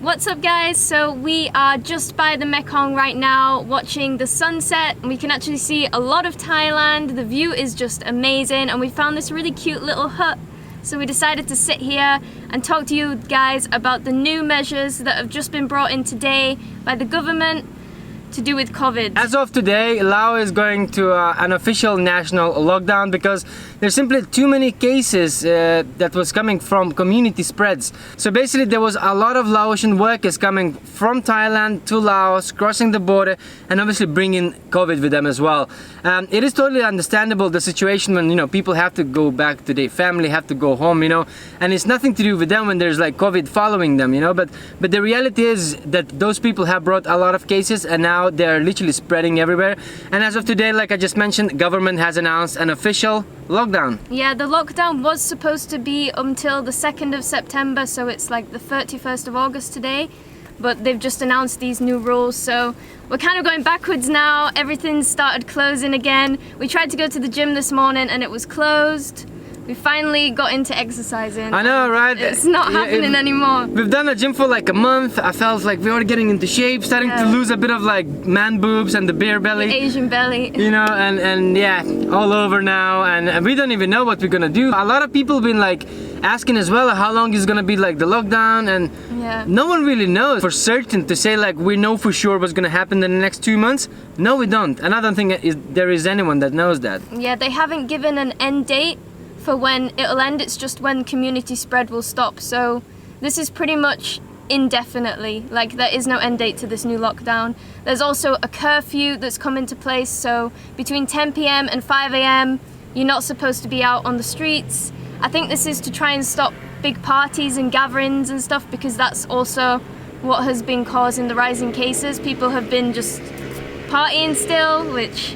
What's up guys? So we are just by the Mekong right now watching the sunset. We can actually see a lot of Thailand. The view is just amazing and we found this really cute little hut. So we decided to sit here and talk to you guys about the new measures that have just been brought in today by the government to do with COVID. As of today, Laos is going to an official national lockdown because there's simply too many cases that was coming from community spreads. So basically there was a lot of Laotian workers coming from Thailand to Laos, crossing the border and obviously bringing COVID with them as well. It is totally understandable, the situation when, you know, people have to go back to their family, have to go home, you know, and it's nothing to do with them when there's like COVID following them, you know, but the reality is that those people have brought a lot of cases and now they're literally spreading everywhere. And as of today, like I just mentioned, government has announced an official lockdown. Yeah, the lockdown was supposed to be until the 2nd of September, so it's like the 31st of August today, but they've just announced these new rules, so we're kind of going backwards now. Everything's started closing again. We tried to go to the gym this morning and it was closed. We finally got into exercising. I know, right? It's not happening anymore. We've done a gym for like a month. I felt like we were getting into shape, starting to lose a bit of like man boobs and the beer belly. The Asian belly. You know, and yeah, all over now. And we don't even know what we're gonna do. A lot of people been like asking as well how long is gonna be like the lockdown, and no one really knows for certain to say like we know for sure what's gonna happen in the next 2 months. No, we don't. And I don't think there is anyone that knows that. Yeah, they haven't given an end date for when it'll end. It's just when community spread will stop. So this is pretty much indefinitely, like there is no end date to this new lockdown. There's also a curfew that's come into place, so between 10 p.m. and 5 a.m. you're not supposed to be out on the streets. I think this is to try and stop big parties and gatherings and stuff, because that's also what has been causing the rising cases. People have been just partying still, which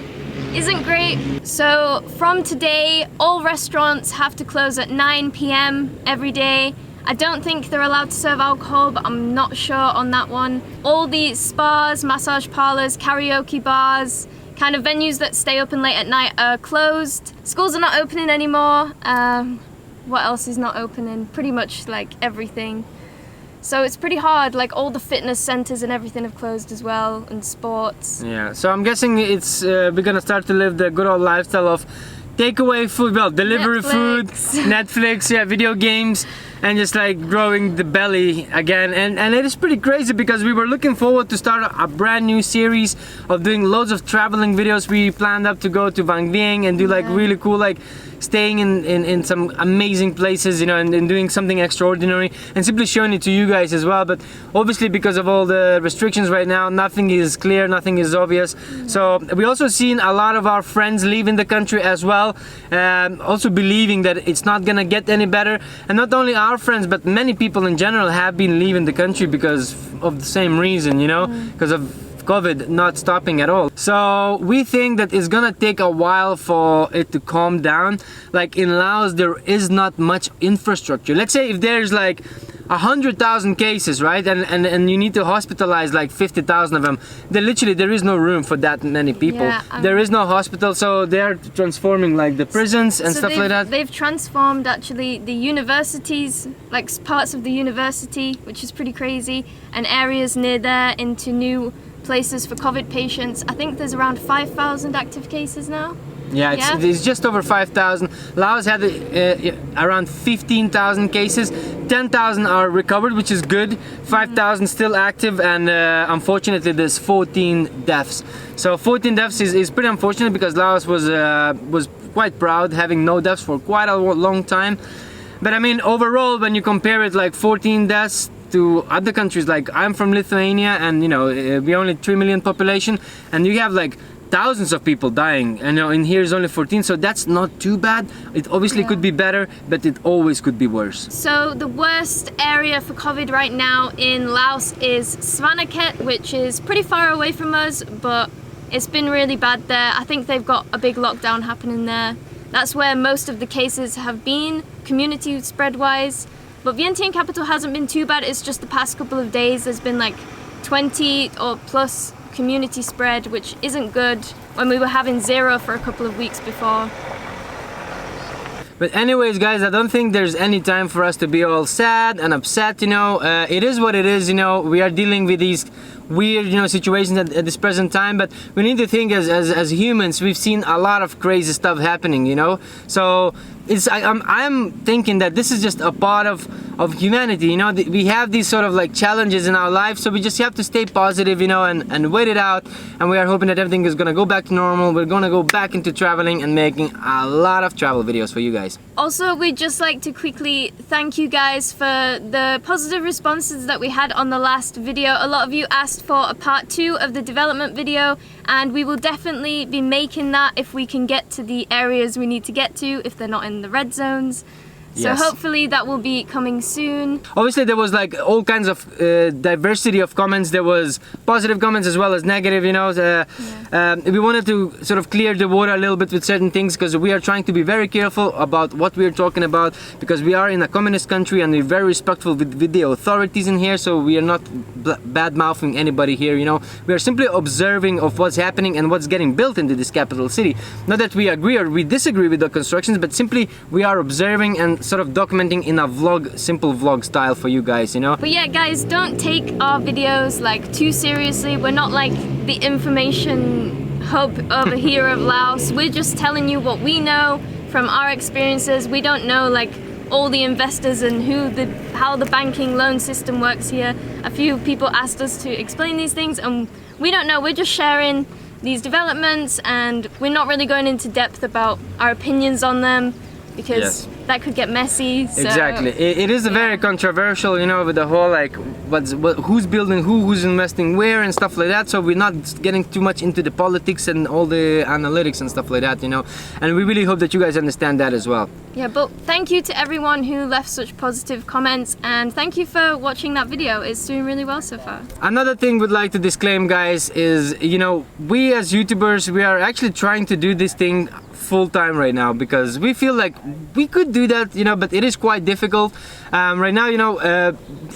isn't great. So from today, all restaurants have to close at 9 p.m. every day. I don't think they're allowed to serve alcohol, but I'm not sure on that one. All the spas, massage parlors, karaoke bars, kind of venues that stay open late at night are closed. Schools are not opening anymore. What else is not opening? Pretty much like everything. So it's pretty hard, like all the fitness centers and everything have closed as well, and sports. Yeah, so I'm guessing it's we're gonna start to live the good old lifestyle of takeaway food, well, delivery food, Netflix, yeah, video games, and just like growing the belly again. And it is pretty crazy because we were looking forward to start a brand new series of doing loads of traveling videos. We planned up to go to Vientiane and do like really cool, like staying in some amazing places, you know, and doing something extraordinary and simply showing it to you guys as well. But obviously because of all the restrictions right now, nothing is clear, nothing is obvious. So we also seen a lot of our friends leaving the country as well, also believing that it's not gonna get any better. And not only our friends, but many people in general have been leaving the country because of the same reason, you know, because of COVID not stopping at all. So we think that it's gonna take a while for it to calm down. Like in Laos, there is not much infrastructure. Let's say if there's like 100,000 cases, right, and you need to hospitalize like 50,000 of them, then literally there is no room for that many people. There is no hospital, so they're transforming like the prisons and stuff like that. They've transformed actually the universities, like parts of the university, which is pretty crazy, and areas near there into new places for COVID patients. I think there's around 5,000 active cases now. Yeah, it's just over 5,000. Laos had around 15,000 cases. 10,000 are recovered, which is good. 5,000 still active, and unfortunately there's 14 deaths. So 14 deaths is pretty unfortunate because Laos was quite proud having no deaths for quite a long time. But I mean, overall, when you compare it like 14 deaths to other countries, like I'm from Lithuania, and you know, we're only 3 million population, and you have like thousands of people dying, and you know, in here is only 14, so that's not too bad. It obviously could be better, but it always could be worse. So the worst area for COVID right now in Laos is Svanakhet, which is pretty far away from us, but it's been really bad there. I think they've got a big lockdown happening there. That's where most of the cases have been, community spread wise. But Vientiane capital hasn't been too bad. It's just the past couple of days there's been like 20 or plus community spread, which isn't good when we were having 0 for a couple of weeks before. But anyways, guys, I don't think there's any time for us to be all sad and upset, you know. It is what it is, you know. We are dealing with these weird, you know, situations at this present time, but we need to think as humans. We've seen a lot of crazy stuff happening, you know. So I'm thinking that this is just a part of humanity, you know. We have these sort of like challenges in our life, so we just have to stay positive, you know, and wait it out. And we are hoping that everything is gonna go back to normal. We're gonna go back into traveling and making a lot of travel videos for you guys. Also, we'd just like to quickly thank you guys for the positive responses that we had on the last video. A lot of you asked for a part 2 of the development video, and we will definitely be making that if we can get to the areas we need to get to, if they're not in the red zones. So Yes. hopefully that will be coming soon. Obviously there was like all kinds of diversity of comments. There was positive comments as well as negative, you know. We wanted to sort of clear the water a little bit with certain things, because we are trying to be very careful about what we're talking about, because we are in a communist country and we're very respectful with the authorities in here, so we are not bad-mouthing anybody here, you know. We are simply observing of what's happening and what's getting built into this capital city. Not that we agree or we disagree with the constructions, but simply we are observing and sort of documenting in a vlog, simple vlog style for you guys, you know. But yeah, guys, don't take our videos like too seriously. We're not like the information hub over here of Laos. We're just telling you what we know from our experiences. We don't know like all the investors and how the banking loan system works here. A few people asked us to explain these things, and we don't know. We're just sharing these developments, and we're not really going into depth about our opinions on them, because that could get messy. So, exactly. It is very controversial, you know, with the whole like who's building who's investing where and stuff like that. So we're not getting too much into the politics and all the analytics and stuff like that, you know. And we really hope that you guys understand that as well. Yeah, but thank you to everyone who left such positive comments, and thank you for watching that video. It's doing really well so far. Another thing we'd like to disclaim, guys, is, you know, we as YouTubers, we are actually trying to do this thing full-time right now, because we feel like we could do that, you know, but it is quite difficult. Right now, you know,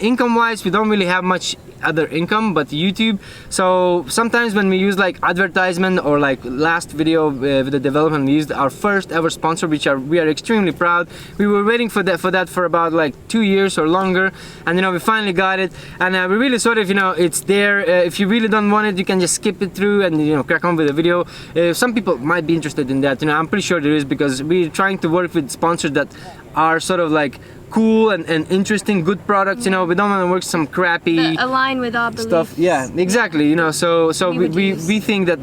income-wise, we don't really have much other income but YouTube. So sometimes when we use like advertisement, or like last video with the development, we used our first ever sponsor, which we are extremely proud. We were waiting for that for about like 2 years or longer, and you know, we finally got it. And we're really sorry if, you know, it's there. If you really don't want it, you can just skip it through and, you know, crack on with the video. Some people might be interested in that, you know. I'm pretty sure there is, because we're trying to work with sponsors that are sort of like cool and interesting, good products, you know. We don't want to work some crappy that align with our beliefs. Stuff. Yeah, exactly, you know. So we think that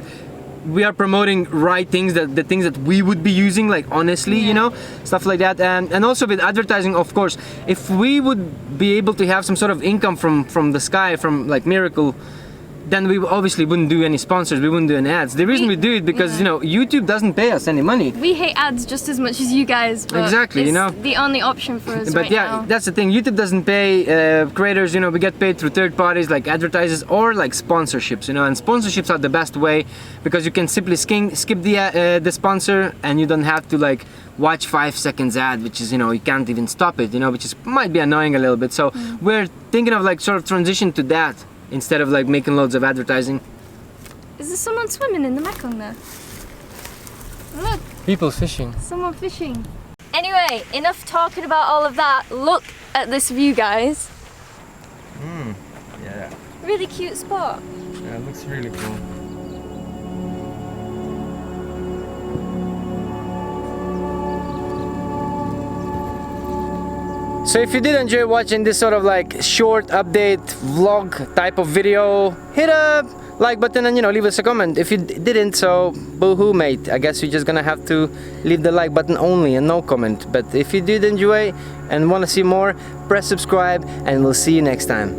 we are promoting right things, that the things that we would be using, like honestly, you know, stuff like that. And also with advertising, of course, if we would be able to have some sort of income from the sky, from like Miracle, then we obviously wouldn't do any sponsors, we wouldn't do any ads. The reason we do it because, you know, YouTube doesn't pay us any money. We hate ads just as much as you guys, but exactly, you know, the only option for us but right yeah, now. that's the thing. YouTube doesn't pay creators, you know. We get paid through third parties like advertisers or like sponsorships, you know. And sponsorships are the best way, because you can simply skip the sponsor, and you don't have to like watch 5 seconds ad, which is, you know, you can't even stop it, you know, which is might be annoying a little bit. So we're thinking of like sort of transition to that, instead of like making loads of advertising. Is there someone swimming in the Mekong there? Look, People fishing. someone fishing. Anyway, enough talking about all of that. Look at this view, guys. Yeah, Really cute spot. yeah, it looks really cool. So if you did enjoy watching this sort of like short update vlog type of video, hit a like button and, you know, leave us a comment. If you didn't, so boo-hoo, mate. I guess you're just gonna have to leave the like button only and no comment. But if you did enjoy and want to see more, press subscribe, and we'll see you next time.